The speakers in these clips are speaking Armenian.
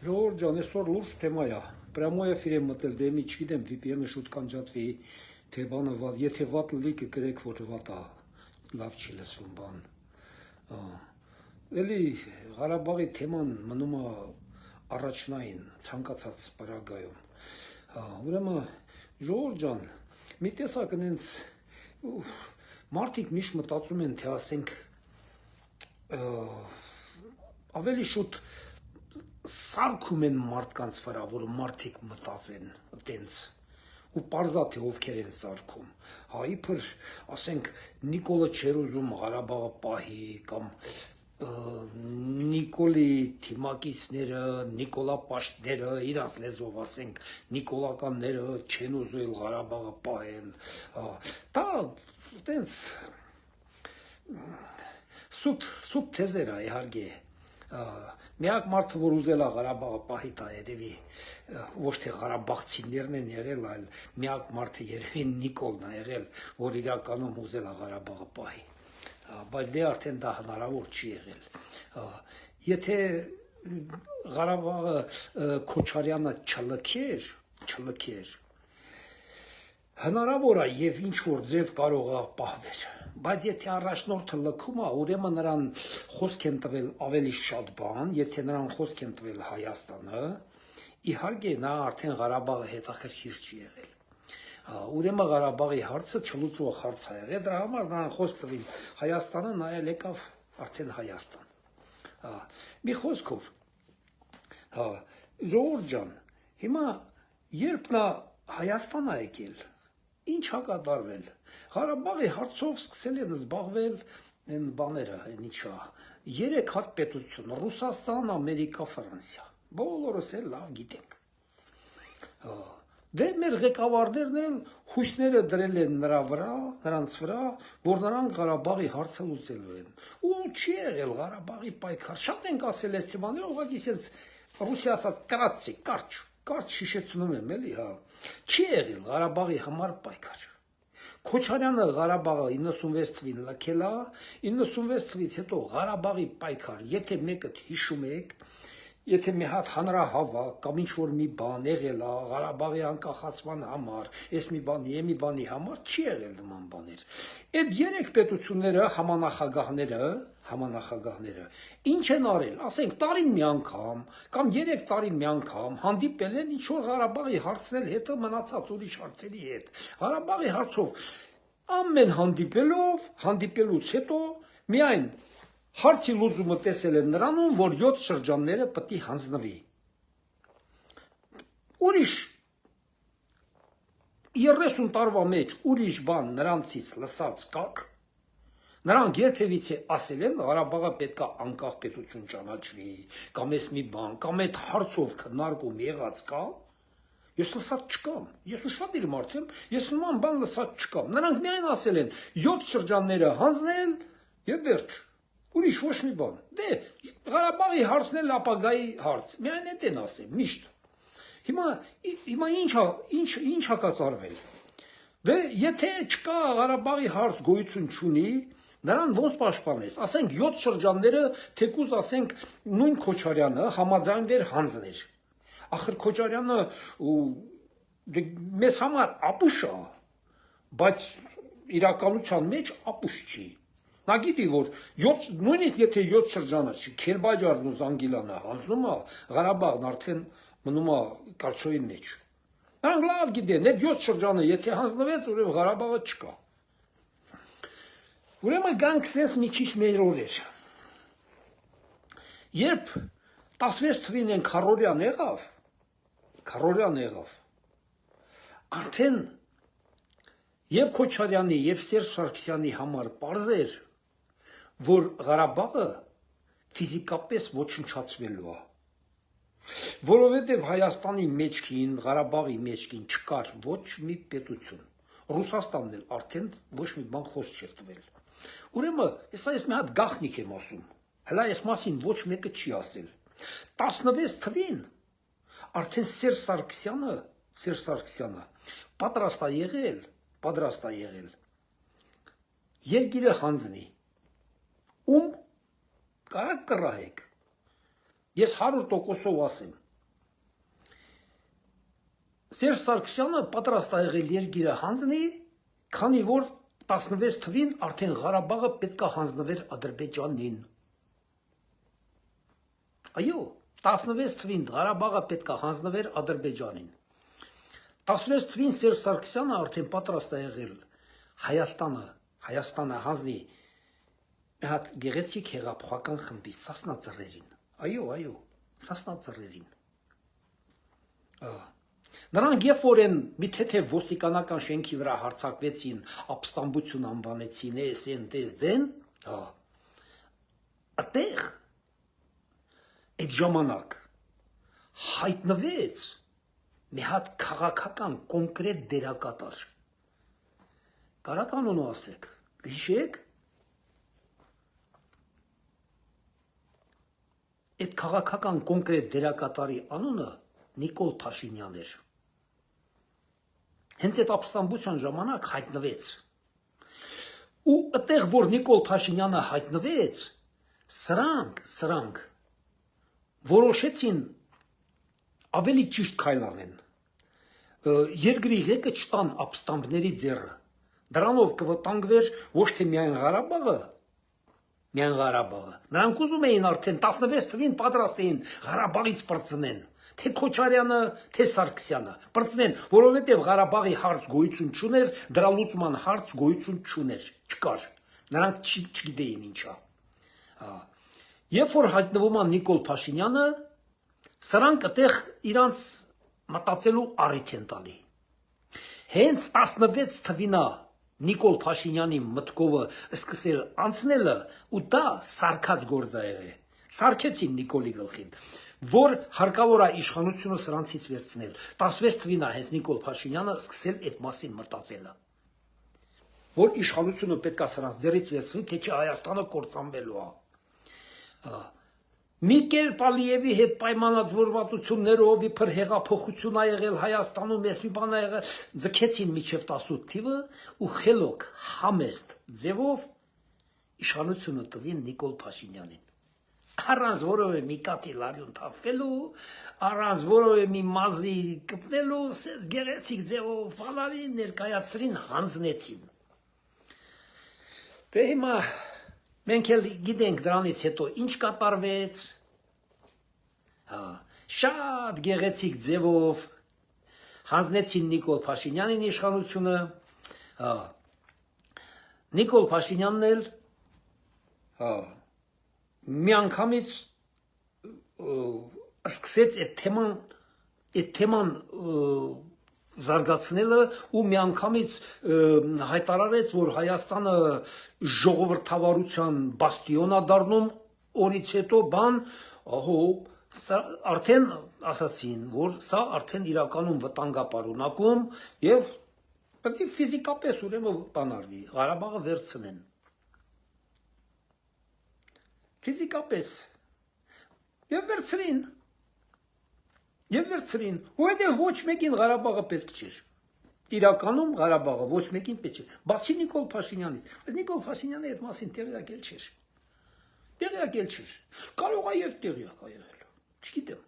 Ժողովուրդ ջան, այսօր լուրջ թեմա է։ Պրամոյ էֆիր եմ մտել դեմի, չգիտեմ, VPN-ը շուտ կանջատվի, թե բանը վատ, եթե վատ լի կգրեք, որ վատ է, լավ չի լսվում բան։ Էլի Ղարաբաղի թեման մնում է առաջնային, ցանկացած պարագայում։ Ուրեմն ժողովուրդ ջան, մի տեսակ ինձ մարդիկ միշտ մտածում են, թե ասենք ավելի շուտ սարքում են մարդկանց վրա, որ մարդիկ մտածեն տենց ու պարզա թե ովքեր են սարքում։ Հա իբր ասենք Նիկոլը չէր ուզում Ղարաբաղը պահի կամ Նիկոլի թիմակիցները, Նիկոլապաշտները, իրանց լեզվով ասենք Նիկոլականները չեն ուզել Ղարաբաղը պահեն։ Դա տենց սուտ թեզեր է իհարկե։ Միակ մարդը, որ ուզել է Ղարաբաղը պահի, դա երևի ոչ թե ղարաբաղցիներն են եղել, այլ միակ մարդը երևի Նիկոլն է եղել, որ իրականում ուզել է Ղարաբաղը պահի։ Բայց դե արդեն դա հնարավոր չի եղել։ Եթե Ղարաբաղը Քոչարյանը չլքեր, հնարավոր է եւ ինչ որ ձև կարող է պահվել, բայց եթե առաջնորդը լքում է, ուրեմն նրան խոսք են տվել ավելի շատ բան, եթե նրան խոսք են տվել Հայաստանը, իհարկե նա արդեն Ղարաբաղը հետաքրքիր չի եղել։ Ուրեմն Ղարաբաղի հարցը չլուծվող հարց է եղել, դրա համար նրան խոսք տվին Հայաստանը, նայել եկավ արդեն Հայաստան։ Մի խոսքով, ժողովուրդ ջան, հիմա երբ նա Հայաստան է եկել, ինչ է կատարվել։ Ղարաբաղի հարցով սկսել են զբաղվել այն բաները, ինչա, 3 հատ պետություն՝ Ռուսաստան, Ամերիկա, Ֆրանսիա։ Բոլորս էլ լավ գիտենք։ Դե մեր ղեկավարներն էլ հույսները դրել են նրանց վրա, որ նրանք Ղարաբաղի հարցը լուծելու են։ Ու չի եղել Ղարաբաղի պայքար։ Շատ ենք ասել այս թեմաները, ուղղակի ասած Ռուսիա ասած կարճ շիշեցնում եմ, էլի, հա։ Չի եղել Ղարաբաղի համար պայքար։ Քոչարյանը Ղարաբաղը 96 թվին լքել է, 96 թվից հետո Ղարաբաղի պայքար, եթե մեկը հիշում եք, եթե մի հատ հանրահավաք կամ ինչ որ մի բան եղել է Ղարաբաղի անկախացման համար, այս մի բանի համար չի եղել նման բաներ։ Այդ 3 պետությունները համանախագահները ինչ են արել, ասենք տարին մի անգամ կամ 3 տարին մի անգամ հանդիպել են ինչ որ Ղարաբաղի հարցնել հետը մնացած ուրիշ հարցերի հետ։ Ղարաբաղի հարցով ամեն հանդիպելուց հետո միայն հարցի լուծումը տեսել են նրանում, որ 7 շրջանները պետք է հանձնվի։ Ուրիշ 30 տարվա մեջ ուրիշ բան նրանցից լսած կաք, նրանք երբևիցե ասել են Ղարաբաղը պետք է անկախ պետություն ճանաչվի, կամ էս մի բան, կամ այդ հարցով քննարկում եղած կա, ես լսած չկամ, ես ուշադիր մարդ եմ, ես նման բան լսած չկամ, նրանք միայն ասել են 7 շրջանները հանձնել եւ վերջ, ուրիշ ոչ մի բան, դե Ղարաբաղի հարցն էլ ապագայի հարց, միայն այդ են ասել, միշտ, հիմա ինչ է կատարվել, դե եթե չկա Ղարաբաղի հարց գոյություն չունի, նրան ոնց պաշտպանես, ասենք 7 շրջանները, թեկուզ ասենք նույն Քոչարյանը համաձայնվեր հանձներ, ախր Քոչարյանը մեզ համար ապուշ է, բայց իրականության մեջ ապուշ չի, նա գիտի, որ նույնիսկ եթե 7 շրջանը չի, Քերբաջարն ու Զանգիլանը հանձնում է, Ղարաբաղն արդեն մնում է կալչոյի մեջ, նրանք լավ գիտեն, այդ 7 շրջանը եթե հանձնվեց, ուրեմն Ղարաբաղը չկա։ Ուրեմն գանք սենց մի քիչ մեր օրեր, երբ 16 թվին են Քարորյան եղավ, արդեն և Քոչարյանի և Սերժ Սարգսյանի համար պարզ էր, որ Ղարաբաղը ֆիզիկապես ոչնչացվելու է, որովհետև Հայաստանի մեջքին, Ղարաբաղի մեջքին չկար ոչ մի պետություն, Ռուսաստանն էլ արդեն ոչ մի բան խոսք չէր տվել։ Ուրեմն, ես մի հատ գաղտնիք եմ ասում, հլա այս մասին ոչ մեկը չի ասել։ 16 թվին արդեն Սերժ Սարգսյանը պատրաստ է եղել երկիրը հանձնի։ Ում կարակ կռահեք։ Ես 100%-ով ասեմ, Սերժ Սարգսյանը պատրաստ է եղել երկիրը հանձնի, քանի որ 16 թվին արդեն Ղարաբաղը պետք է հանձնվեր Ադրբեջանին։ Այո, 16 թվին Ղարաբաղը պետք է հանձնվեր Ադրբեջանին։ 16 թվին Սերժ Սարգսյանը արդեն պատրաստ է եղել Հայաստանը հանձնի մի հատ գեղեցիկ հեղափոխական խմբի Սասնա ծռերին։ Այո, Սասնա ծռերին։ Նրանք երբ որ են մի թեթև ոստիկանական շենքի վրա հարձակվեցին, ապստամբություն անվանեցին, դեն, այդտեղ այդ ժամանակ հայտնվեց մի հատ քաղաքական կոնկրետ դերակատար։ Կարա կանոնը ասեք, հիշեք։ Այդ քաղաքական կոնկրետ դերակատարի անունը Նիկոլ Փաշինյան էր։ Հենց այդ ապստամբության ժամանակ հայտնվեց։ Ու այդտեղ, որ Նիկոլ Փաշինյանը հայտնվեց, սրանք որոշեցին ավելի ճիշտ քայլ անեն։ Երկրի ղեկը չտան ապստամբների ձեռը։ Դրանով կվտանգվեր ոչ թե միայն Ղարաբաղը, նրանք ուզում էին արդեն 16 թվին պատրաստ էին Ղարաբաղից պրծնեն, թե Քոչարյանը, թե Սարգսյանը պրծնեն, որովհետև Ղարաբաղի հարց գոյություն չուներ, դրա լուծման հարց գոյություն չկար։ Նրանք չգիտեին ինչա։ Երբ որ հայտնվում է Նիկոլ Փաշինյանը, սրանք այդտեղ իրանց մտածելու առիթ են տալի։ Հենց 16 թվին Նիկոլ Փաշինյանի մտքովը սկսել անցնելը ու դա սարքած գործ է եղել։ Սարքեցին Նիկոլի գլխին, որ հարկավոր է իշխանությունը սրանցից վերցնել։ 16 թվին հենց Նիկոլ Փաշինյանը սկսել այդ մասին մտածելը, որ իշխանությունը պետք է սրանց ձեռից վերցնի, թե չէ Հայաստանը կործանվելու է։ Մի կերպ Ալիևի հետ պայմանավորվածություններով իբր հեղափոխություն ա եղել Հայաստանում, ես մի բան ա եղել, ձգեցին մինչև 18 թիվը ու խելոք համեստ ձևով իշխանությունը տվին Նիկոլ Փաշինյանին։ Առանց որևէ մի կատի լարյուն թափվելու, առանց որևէ մի մազի կպնելու, գեղեցիկ ձևով բանալին ներկայացրին, հանձնեցին։ Դե հիմա մենք էլ գիտենք դրանից հետո ինչ կատարվեց, շատ գեղեցիկ ձևով հանձնեցին Նիկոլ Փաշինյանին իշխանությունը, Նիկոլ Փաշինյանն էլ միանգամից սկսեց այդ թեման զարգացնելը ու միանգամից հայտարարեց, որ Հայաստանը ժողովրդավարության բաստիոն է դառնում օրից հետո բան, արդեն ասացին, որ սա արդեն իրականում վտանգ է պարունակում եւ պետք է ֆիզիկապես ուրեմն բանարվի, Ղարաբաղը վերցնեն։ Ֆիզիկապես եւ վերցրին, որովհետեւ ոչ մեկին Ղարաբաղը պետք չէր։ Իրականում Ղարաբաղը ոչ մեկին պետք չէր, բացի Նիկոլ Փաշինյանից, բայց Նիկոլ Փաշինյանը այդ մասին տեղյակ չէր։ Կարող է եւ տեղյակ ա եղել, չգիտեմ,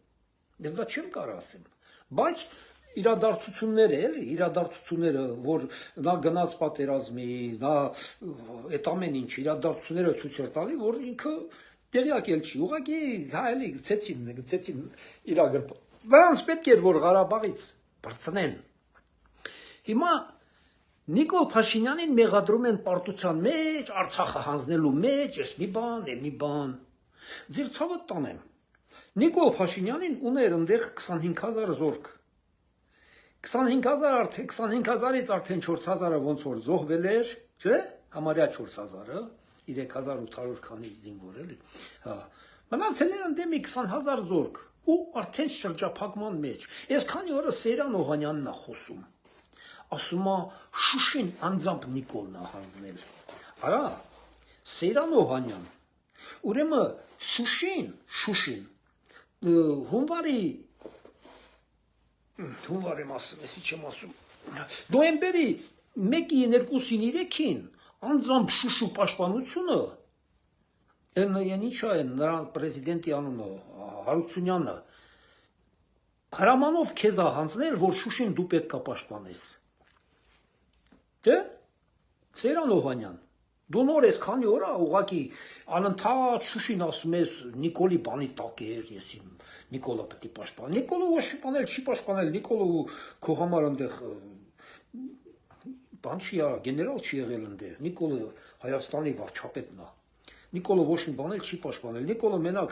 ես դա չեմ կարող ասեմ, բայց իրադարձությունները, որ նա գնաց պատերազմի, նա այդ ամեն ինչ իրադարձությունները ցույց էր տալի, որ ինքը տեղյակ էլ չի, ուղղակի հայելի գցեցին իր գրպան։ Նրանց պետք էր, որ Ղարաբաղից բրցնեն։ Հիմա Նիկոլ Փաշինյանին մեղադրում են պարտության մեջ, Արցախը հանձնելու մեջ, ես մի բան։ Ձեր ցավը տանեմ։ Նիկոլ Փաշինյանին ուներ ընդեղ 25000 զորք։ 25000-ից արդեն 4000-ը ոնց որ զոհվել էր, չէ՞, համարյա 4000-ը, 3800 քանի զինվոր էլի։ Մնացել են դեմի 20000 զորք ու արդեն շրջափակման մեջ։ Ես քանի օրը Սեյրան Օհանյանն է խոսում։ Ասում է Շուշին անձամբ Նիկոլն է հանձնել։ Արա, Սեյրան Օհանյան։ Ուրեմն Շուշին հունվարի մասում, էսի չեմ ասում, նոյեմբերի 1-ին, 2-ին, 3-ին անձամբ Շուշու պաշտպանությունը են ինչա են նրան պրեզիդենտի անունը Հարությունյանը հրամանով քեզ հանձնել, որ Շուշին դու պետք է պաշտպանես։ Դե Սերան Օհանյան, դու նոր ես քանի օր ուղակի անընդհատ Շուշին ասում ես Նիկոլի բանի տակ էր, ես իմ Նիկոլը պետք է պաշտպան։ Նիկոլը ոչ մի բան չի պաշտպանել, Նիկոլը քո համար այնտեղ բան չի արա, գեներալ չի եղել այնտեղ։ Նիկոլը Հայաստանի վարչապետն է։ Նիկոլը ոչ մի բան չի պաշտպանել։ Նիկոլը մենակ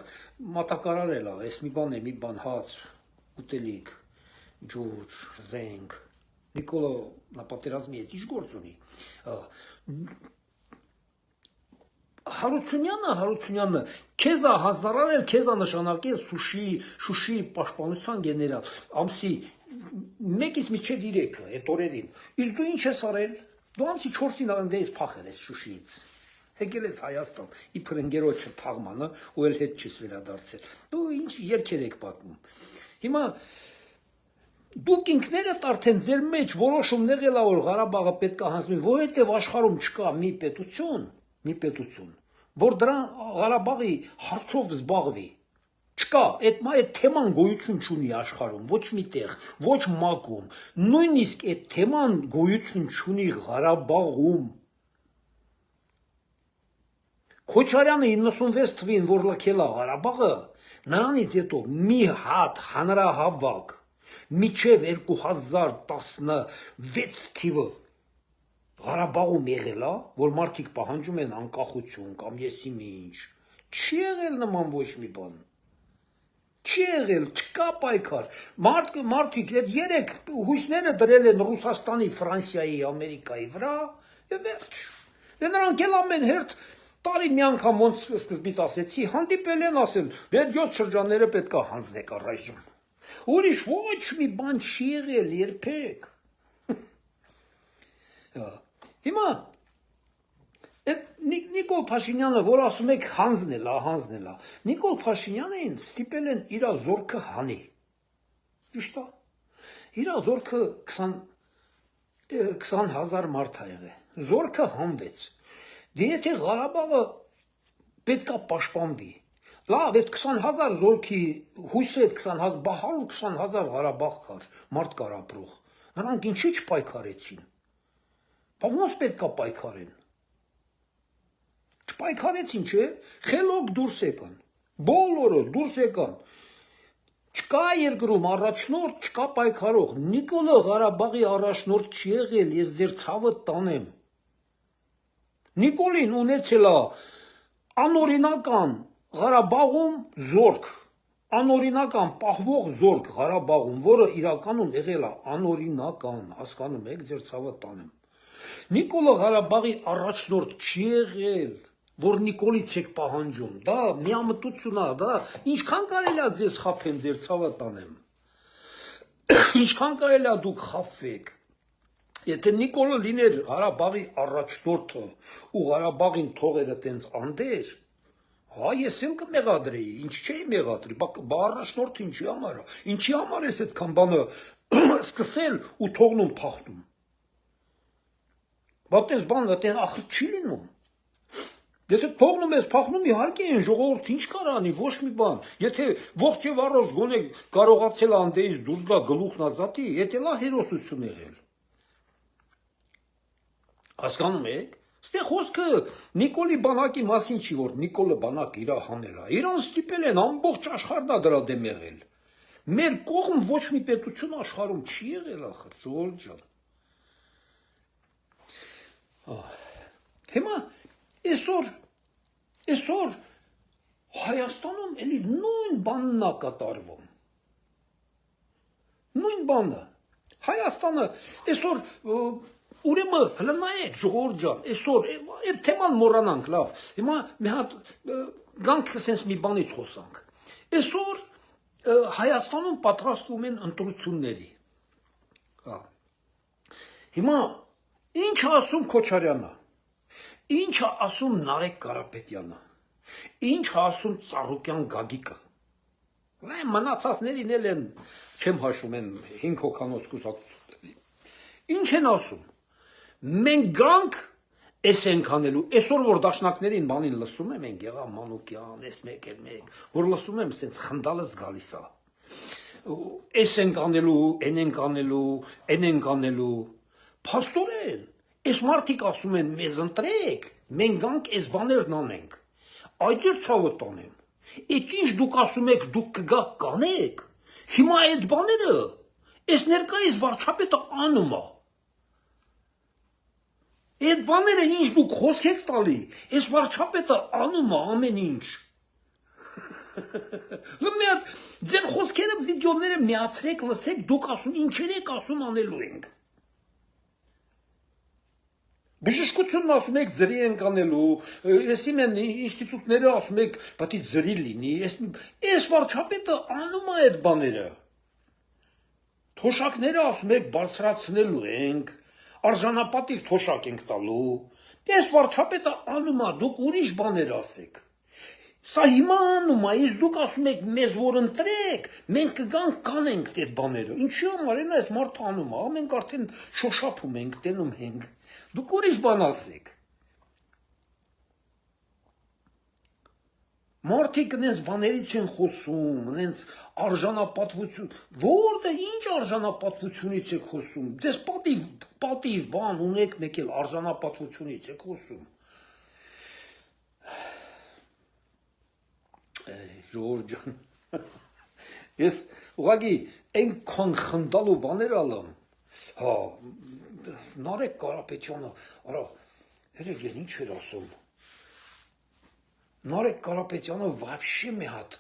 մատակարարել է, այս մի բան է, մի բան հաց, ուտելիք, ջուր, զենք։ Նիկոլը նապատերազմի հետ ինչ գործ ունի։ Հարությունյանը քեզ է հանձնարարել, քեզ է նշանակել Շուշի պաշտպանության գեներալ։ Ամսի 1-ից մինչև 3 այդ օրերին։ Իսկ դու ինչ ես արել։ Դու ամսի 4-ին անդեից փախել ես Շուշիից։ Եկել ես Հայաստան, իբր ընկերոջը թաղմանը, ու էլ հետ չես վերադարձել։ Դու ինչ երգեր եք պատմում։ Հիմա դուք ինքներդ արդեն ձեր մեջ որոշում եղել ա, որ Ղարաբաղը պետք է հանձնվի, որովհետև աշխարհում չկա մի պետություն, որ դրան Ղարաբաղի հարցով զբաղվի։ Չկա, այդ թեման գոյություն չունի աշխարհում, ոչ միտեղ, ոչ մակում, նույնիսկ այդ թեման գոյություն չունի Ղարաբաղում։ Քոչարյանը 96 թվին, որ լքել է Ղարաբաղը, նրանից հետո մի հատ հանրահավաք միջև 2016 թիվը Ղարաբաղում եղել է, որ մարդիկ պահանջում են անկախություն կամ եսիմ ինչ։ Չի եղել նման ոչ մի բան։ Չի եղել, չկա պայքար։ Մարդիկ այդ 3 հույսները դրել են Ռուսաստանի, Ֆրանսիայի, Ամերիկայի վրա, եւ վերջ։ Դե նրանք էլ ամեն հերթ տարի մի անգամ ոնց սկզբից ասեցի, հանդիպել են ասել, դե 7 շրջանները պետք է հանձնեք առայժմ։ Ուրիշ ոչ մի բան չի եղել երբեք։ Հիմա Նիկոլ Փաշինյանը, որ ասում եք հանձնել է, Նիկոլ Փաշինյանին ստիպել են իր զորքը հանի։ Ճիշտ է։ Իր զորքը 20,000 մարդ ա եղել։ Զորքը հանվեց։ Դե եթե Ղարաբաղը պետք է պաշտպանվի, լավ, այդ 20,000 զորքի հույսը այդ 20,000 բահալ 20,000 Ղարաբաղ կար, մարդ կար ապրող։ Նրանք ինչի չպայքարեցին։ Բա ոնց պետք է պայքարեն։ Չպայքարեցին, չէ՞։ Խելոք դուրս եկան։ Բոլորը դուրս եկան։ Չկա երկրում առաջնորդ, չկա պայքարող։ Նիկոլը Ղարաբաղի առաջնորդ չի եղել, ես ձեր ցավը տանեմ։ Նիկոլին ունեցել է անօրինական Ղարաբաղում զորք, անօրինական պահվող զորք Ղարաբաղում, որը իրականում եղել է անօրինական, հասկանում եք, ձեր ցավը տանեմ։ Նիկոլը Ղարաբաղի առաջնորդ չի եղել, որ Նիկոլից եք պահանջում, դա միամտություն է, դա ինչքան կարելի է ձեզ խաբեն, ձեր ցավը տանեմ։ Ինչքան կարելի է դուք խաբվեք։ Եթե Նիկոլը լիներ Ղարաբաղի առաջնորդը ու Ղարաբաղին թողերը տենց անդեր, հա ես էլ կմեղադրեի, ինչ չէի մեղադրի, բա առաջնորդը ինչի համար ես այդքան բանը սկսել ու թողնում փախնում։ Բա տես բան, այդեն ախր չի լինում։ Եթե թողնում ես փախնում, իհարկե են ժողովուրդ ինչ կար անի, ոչ մի բան։ Եթե ողջ եւ առողջ գոնե կարողացել անդեից դուրս գա գլուխն ազատի, եթե լա հերոսություն եղել։ Հասկանում եք։ Ստե խոսքը Նիկոլի բանակի մասին չի, որ Նիկոլը բանակ իր հանել է։ Իրան ստիպել են ամբողջ աշխարհն է դրա դեմ եղել։ Մեր կողմ ոչ մի պետություն աշխարհում չի եղել ախր, ժողովուրդ ջան։ Հիմա այսօր Հայաստանում էլի նույն բանն է կատարվում։ Նույն բանը։ Հայաստանը այսօր ուրեմն հələ նայեք ժողովուրդ ջան, այսօր այդ թեման մոռանանք, լավ։ Հիմա մի հատ գանք sense մի բանից խոսանք։ Այսօր Հայաստանում պատրաստվում են ընտրությունների։ Հա։ Հիմա ինչ ասում Քոչարյանը։ Ինչ ասում Նարեկ Կարապետյանը։ Ինչ ասում Ծառուկյան Գագիկը։ Լայն մնացածներին էլ են չեմ հաշում են 5 հոգանոց կուսակցությունների։ Ինչ են ասում։ Մենք գանք էս ենք անելու, այսօր որ դաշնակներին բանին լսում եմ, են Գեղամ Մանուկյան, էս մեկ, որ լսում եմ, սենց խնդալս գալիս է։ էս ենք անելու, են ենք անելու, են ենք անելու։ Փաստորեն, այս մարդիկ ասում են մեզ ընտրեք, մենք գանք այս բաներն անենք։ Այդ էլ ցավը տանեմ։ Այդ ինչ դուք ասում եք, դուք կգաք կանեք։ Հիմա այդ բաները, այս ներկայիս վարչապետը անում է։ Այդ բաները ինչ դուք խոսք եք տալի, այս վարչապետը անում է ամեն ինչ։ Մի հատ ձեր խոսքերը վիդեոները միացրեք, լսեք, դուք ասում ինչեր եք ասում անելու ենք։ Բժշկությունն ասում եք ձրի ենք անելու, եսիմ են ինստիտուտները ասում եք պետք է ձրի լինի, այս վարչապետը անում է այդ բաները։ Թոշակները ասում եք բարձրացնելու ենք, արժանապատիվ թոշակ ենք տալու։ Այս վարչապետը անում է, դուք ուրիշ բաներ ասեք։ Սա հիմա անում է, իսկ դուք ասում եք մեզ որ ընտրեք, մենք կգանք կանենք այդ բաները։ Ինչի համար են այս մարդը անում է, մենք արդեն շոշափում ենք, տենում ենք։ Դուք ուրիշ բան ասեք։ Մարդիկ նենց բաներից են խոսում, նենց արժանապատվություն, որտե ինչ արժանապատվությունից եք խոսում, ձեզ պատիվ բան ունեք մեկ էլ արժանապատվությունից եք խոսում։ Ժողովուրդ ջան, ես ուղղակի այնքան խնդալու բաներ ալամ, հա, Նարեկ Կարապետյանը, արա, երեկ ինչ էր ասում, Նարեկ Կարապետյանը вообще մի հատ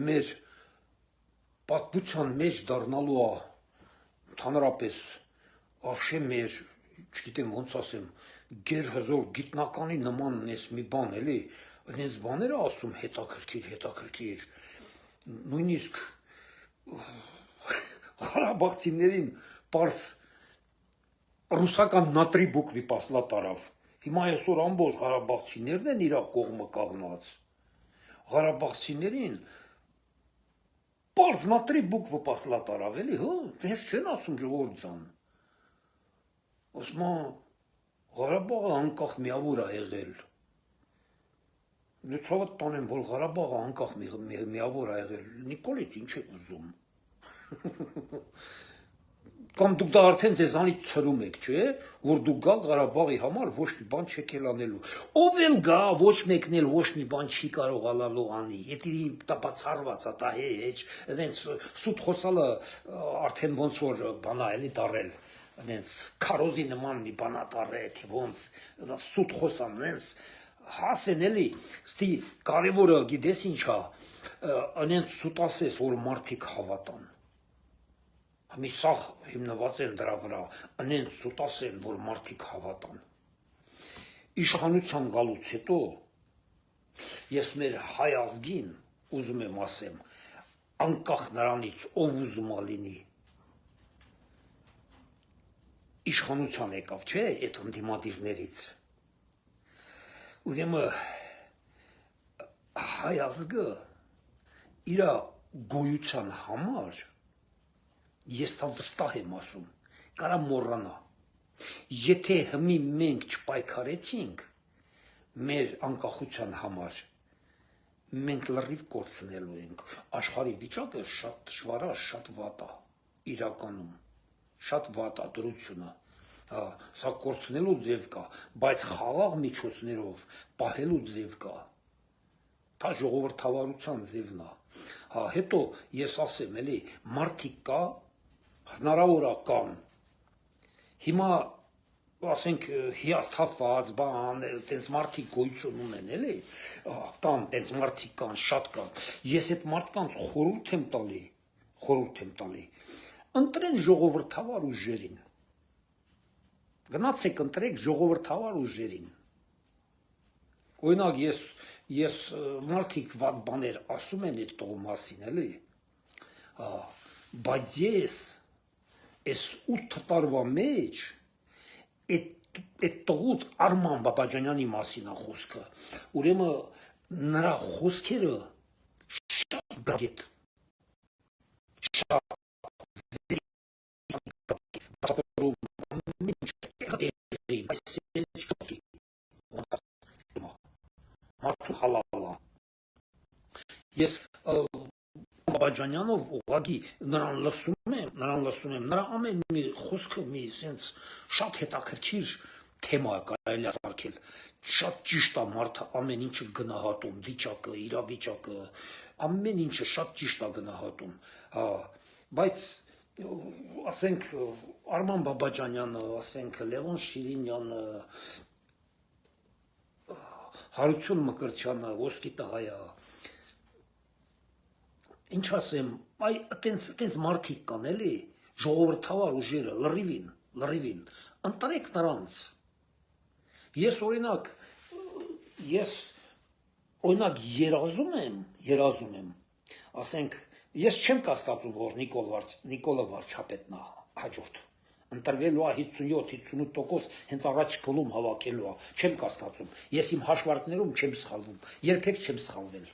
մեր պատմության մեջ դառնալու է, ընդհանրապես вообще մեր, չգիտեմ ոնց ասեմ, գերհզոր գիտնականի նման էս մի բան էլի, այնպես բաներ ասում հետաքրքիր, նույնիսկ Ղարաբաղցիներին պարզ ռուսական նատրի բուկվի պասլա տարավ։ Հիմա այսօր ամբողջ ղարաբաղցիներն են իրա կողմը կաղնած։ Ղարաբաղցիներին պարզ նատրի բուկվը պասլա տարավ, էլի, հո, դες չեն ասում ժողովուրդ ջան։ Ասում Ղարաբաղը անկախ միավոր է եղել։ Դե ցավը տանեմ, որ Ղարաբաղը անկախ միավոր է եղել։ Նիկոլից ինչ է ուզում։ Կամ դուք դա արդեն ձեզանից ցրում եք, չէ՞, որ դուք գալ Ղարաբաղի համար ոչ մի բան չեք անելու։ Ով էլ գա, ոչ մեկն էլ ոչ մի բան չի կարող անելու անի։ Եթե դա բացառված է, դա հեչ, այնց սուտ խոսալը արդեն ոնց որ բանա էլի դարել, այնց քարոզի նման մի բանա դարել, թե ոնց դա սուտ խոսան, այնց հասեն էլի, ստի կարևորը գիտես ինչ է, այնց սուտ ասես, որ մարդիկ հավատան։ Մի սաղ հիմնված են դրա վրա, այնց սուտ ասեն, որ մարդիկ հավատան։ Իշխանության գալուց հետո ես մեր հայ ազգին ուզում եմ ասեմ, անկախ նրանից ով ուզում է լինի, իշխանության եկավ, չէ, այդ ընդդիմադիրներից։ Ուրեմն հայ ազգը իր գոյության համար ես դա վստահ եմ ասում, կարա մոռանա։ Եթե հիմի մենք չպայքարեցինք մեր անկախության համար, մենք լրիվ կորցնելու ենք։ Աշխարհի վիճակը շատ դժվար է, շատ վատ է, իրականում, շատ վատ է դրությունը։ Սա կորցնելու ձև կա, բայց խաղաղ միջոցներով պահելու ձև կա։ Դա ժողովրդավարության ձևն է։ Հետո ես ասեմ, էլի, մարդիկ կա, հնարավոր է կան։ Հիմա ասենք հիասթափված բան, տենց մարդիկ գոյություն ունեն, էլի, կան, տենց մարդիկ կան, շատ կան։ Ես այդ մարդկանց խորհուրդ եմ տալի, ընտրեն ժողովրդավար ուժերին։ Գնացեք ընտրեք ժողովրդավար ուժերին։ Օրինակ ես մարդիկ վատ բաներ ասում են այդ տողի մասին, էլի, բայց ես այս 8 տարվա մեջ այդ տողուց Արման Բաբաջանյանի մասին է խոսքը, ուրեմն նրա խոսքերը շատ գրագետ, շատ մարդու հալալա։ Ես Բաբաջանյանով ուղղակի նրան լսում եմ, նրա ամեն մի խոսքը մի sense շատ հետաքրքիր թեմա է կարելի ասարկել, շատ ճիշտ է մարդը ամեն ինչը գնահատում, վիճակը, իրավիճակը, ամեն ինչը շատ ճիշտ է գնահատում, հա, բայց ասենք Արման Բաբաջանյանը, ասենք Լևոն Շիրինյանը, Հարություն Մկրտչյանը, ոսկի տղայա, ինչ ասեմ, այ այտենց մարդիկ կան էլի, ժողովրդավար ուժերը, լրիվին, ընտրեք նրանց։ Ես օրինակ երազում եմ, ասենք, ես չեմ կասկածում, որ Նիկոլը Վարչապետն է հաջորդ, ընտրվելու է 57-58% հենց առաջ փուլում հավաքելու է, չեմ կասկածում, ես իմ հաշվարկներում չեմ սխալվում, երբեք չեմ սխալվել,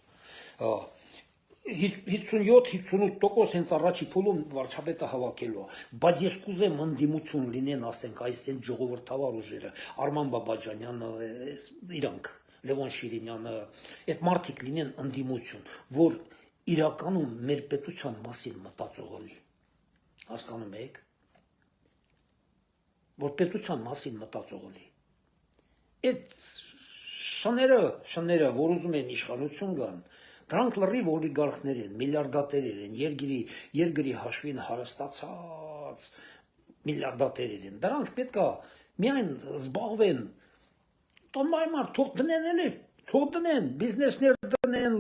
57-58% հենց առաջի փուլում վարչապետը հավաքելու է, բայց ես կուզեմ ընդդիմություն լինեն, ասենք, այս են ժողովրդավար ուժերը, Արման Բաբաջանյանը, իրանք, Լևոն Շիրինյանը, այդ մարդիկ լինեն ընդդիմություն, որ իրականում մեր պետության մասին մտածող լինի, հասկանում եք, որ պետության մասին մտածող լինի, այդ շները, որ ուզում են իշխանություն գան, դրանք լրիվ օլիգարխներ են, միլիարդատերեր են, երկրի հաշվին հարստացած միլիարդատերեր են, դրանք պետք է միայն զբաղվեն, թող դնեն, բիզնեսներ դնեն,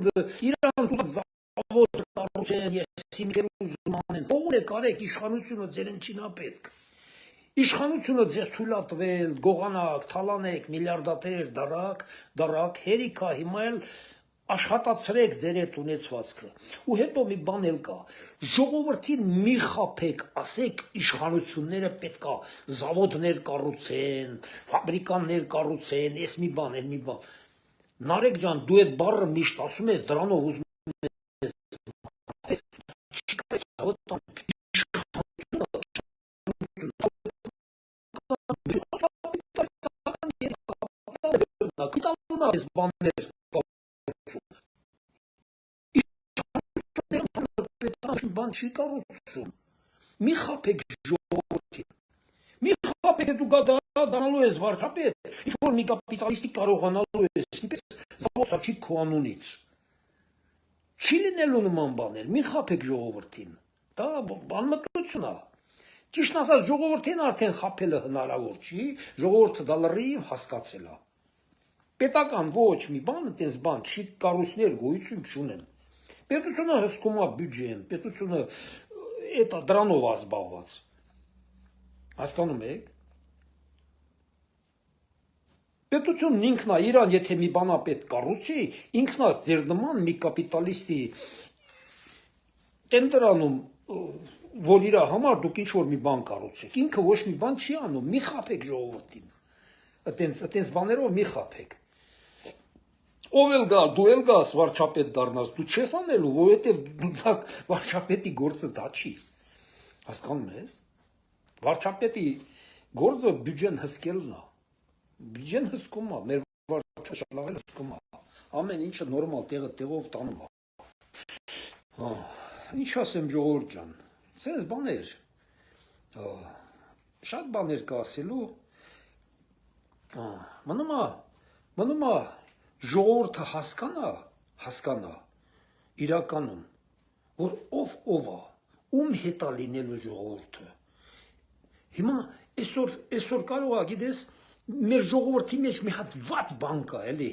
իրան զավոդ կառուցեն, ես իմ ուզում անեն, թողեք արեք, իշխանությունը ձերեն չինա պետք, իշխանությունը ձեզ թույլ է տվել, գողանաք, թալանեք, միլիարդատեր դարակ, հերիքա հիմա էլ աշխատացրեք ձեր այդ ունեցվածքը, ու հետո մի բան էլ կա, ժողովրդին մի խաբեք, ասեք իշխանությունները պետք է զավոդներ կառուցեն, ֆաբրիկաներ կառուցեն, ես մի բան, Նարեկ ջան, դու այդ բառը միշտ ասում ես, դրանով ուզում ես, բան չի կառուցում, մի խաբեք ժողովրդին, մի խաբեք դու դառնալու ես վարչապետ, ինչ-որ մի կապիտալիստի կարողանալու ես, իպես զավոսակի քո անունից, չի լինելու նման բաներ, մի խաբեք ժողովրդին, դա անմտություն է, ճիշտ ասած ժողովրդին արդեն խաբելը հնարավոր չի, ժողովուրդը դա լրիվ հասկացել է, պետական ոչ մի բան, այդպես բան չի կառույցներ գոյություն չունեն, պետությունը հսկում է բյուջեն, պետությունը դրանով է զբաղված, հասկանում եք, պետությունն ինքն է իրան, եթե մի բան պետք կառուցի, ինքն է ձեր նման մի կապիտալիստի տենդրանում, որ իր համար դուք ինչ-որ մի բան կառուցեք, ինքը ոչ մի բան չի անում, մի խաբեք ժողովրդին, այտենց բաներով մի խաբեք, ով էլ գա, դու էլ գաս վարչապետ դառնաս, դու չես անելու, որովհետև դու վարչապետի գործը դա չի, հասկանում ես, վարչապետի գործը բյուջեն հսկելն է, բյուջեն հսկում է, մեր վարչապետը հսկում է, ամեն ինչը նորմալ տեղով տանում է, ինչ ասեմ ժողովուրդ ջան, սենց բաներ, շատ բաներ կա ասելու, մնում է ժողովուրդը հասկանա իրականում, որ ով է, ում հետ է լինելու ժողովուրդը, հիմա այսօր կարող է, գիտես, մեր ժողովրդի մեջ մի հատ վատ բան կա, էլի,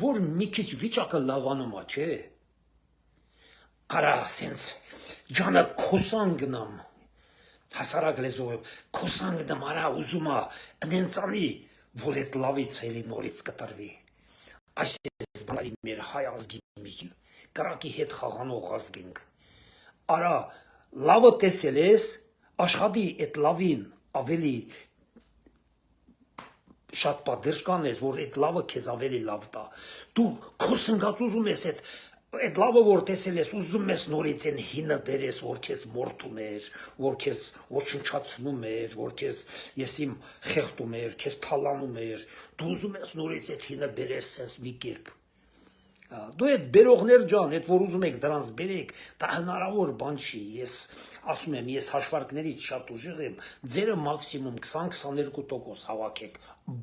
որ մի քիչ վիճակը լավանում է, չէ, արա, սենց, ջանը քոսան գնամ, հասարակ լեզվով, քոսան գնամ, արա, ուզում է, ընենցանի, որ այդ լավից էլի նորից կտրվի, այս ես բանալի մեր հայ ազգի միջին, կրակի հետ խաղանող ազգ ենք, արա, լավը տեսել ես, աշխատի այդ լավին ավելի շատ պատերժ կանես, որ այդ լավը քեզ ավելի լավ տա, դու քո սնգած ուզում ես այդ լավը որ տեսել ես, ուզում ես նորից են հինը բերես, որ քեզ մորթում էր, որ քեզ ոչնչացնում էր, որ քեզ եսիմ խեղդում էր, քեզ թալանում էր, դու ուզում ես նորից այդ հինը բերես սենց մի կերպ, Դու այդ բերողներ ջան, այդ որ ուզում եք դրանց բերեք, դա հնարավոր բան չի։ Ես ասում եմ, ես հաշվարկներից շատ ուժեղ եմ, ձերը մաքսիմում 20-22% հավաքեք,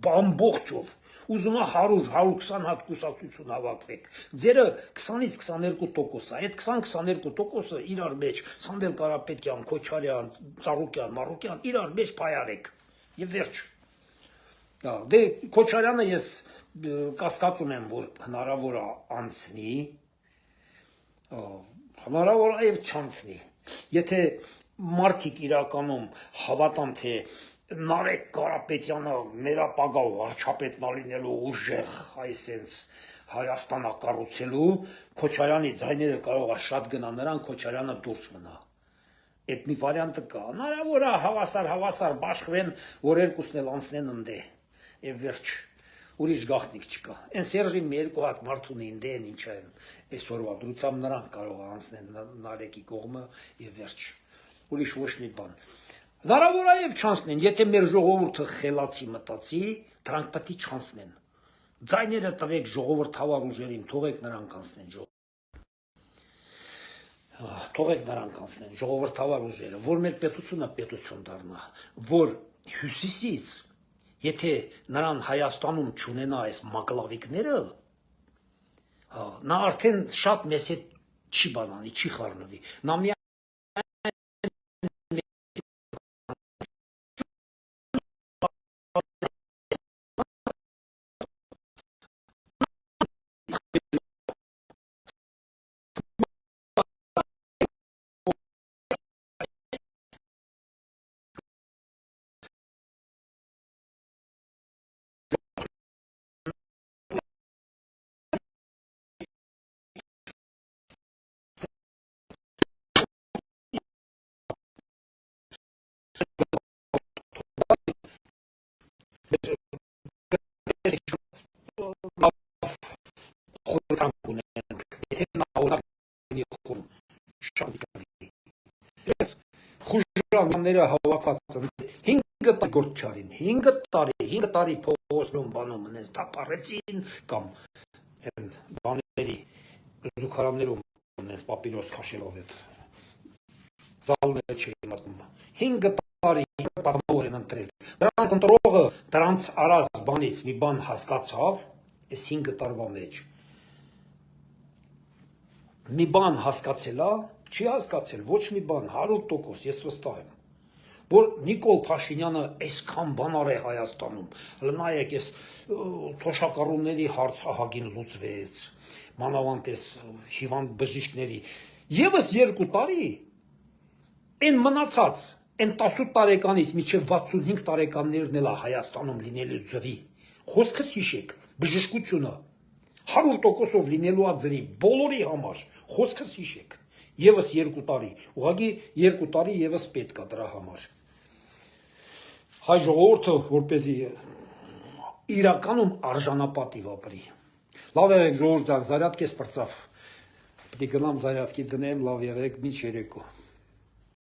բամբողջով։ Ուզում է 100-120 հատ կուսակցություն հավաքվեք։ Ձերը 20-ից 22% է։ Այդ 20-22%-ը իրար մեջ Սամվել Կարապետյան, Քոչարյան, Ծառուկյան, Մարուկյան իրար մեջ փայարեք։ Եվ վերջ։ Դե Քոչարյանը ես կասկածում եմ, որ հնարավոր է անցնի, հնարավոր է եւ չանցնի։ Եթե մարդիկ իրականում հավատան, թե Նարեկ Կարապետյանը մեր ապագա վարչապետն լինելու ուժեղ այսենց Հայաստանը կառուցելու, Քոչարյանի ձայները կարող է շատ գնա նրան, Քոչարյանը դուրս մնա։ Այդ մի վարիանտը կա։ Հնարավոր է հավասար բաշխվեն, որ երկուսն էլ անցնեն ընդե։ Եվ վերջ, ուրիշ գաղտնիք չկա։ Այն Սերժին մի երկու հատ մարդ ունի ինձ են ինչ են այսօրվա դրությամբ նրանք կարող է անցնեն Նարեկի կողմը եւ վերջ։ Ուրիշ ոչ մի բան։ Հնարավոր է եւ չանցնեն, եթե մեր ժողովուրդը խելացի մտածի, դրանք պետք է չանցնեն։ Ձայները տվեք ժողովրդավար ուժերին, թողեք նրանք անցնեն թողեք նրանք անցնեն ժողովրդավար ուժերը, որ մեր պետությունը պետություն դառնա, որ հյուսիսից եթե նրան Հայաստանում չունենա այս մակլավիկները, նա արդեն շատ մեծ հետ չի բանանի, չի խառնվի։ Նա մի խուժանները հավաքված են 5 տարի գործ չարին, 5 տարի փողոցում բանում ունես դապարեցին կամ բաների զուգարաններում ունես պապիրոս քաշելով այդ զալները չի մտնում 5 տարի պատմավոր են ընտրել դրանց ընտրողը դրանց արած բանից մի բան հասկացավ այս 5 տարվա մեջ մի բան հասկացել է չի հասկացել ոչ մի բան 100% ես վստահ եմ որ Նիկոլ Փաշինյանը այսքան բանար է Հայաստանում նայեք այս թոշակառուների հարցը ահագին լուծվեց մանավանդ այս հիվանդ բժիշկների եւս 2 տարի այն մնացած այն 18 տարեկանից մինչև 65 տարեկաններն էլ է Հայաստանում լինելու ծրի խոսքս հիշեք բժշկությունը 100%-ով լինելու է ծրի բոլորի համար խոսքս հիշեք եւս 2 տարի ուղղակի 2 տարի եւս պետք է դրա համար հայ ժողովուրդը որպեսզի իրականում արժանապատիվ ապրի լավ եղեք ժողովուրդ ջան զարյատկես պրծավ պետք է գնամ զարյատկի դնեմ լավ եղեք մինչ երեկո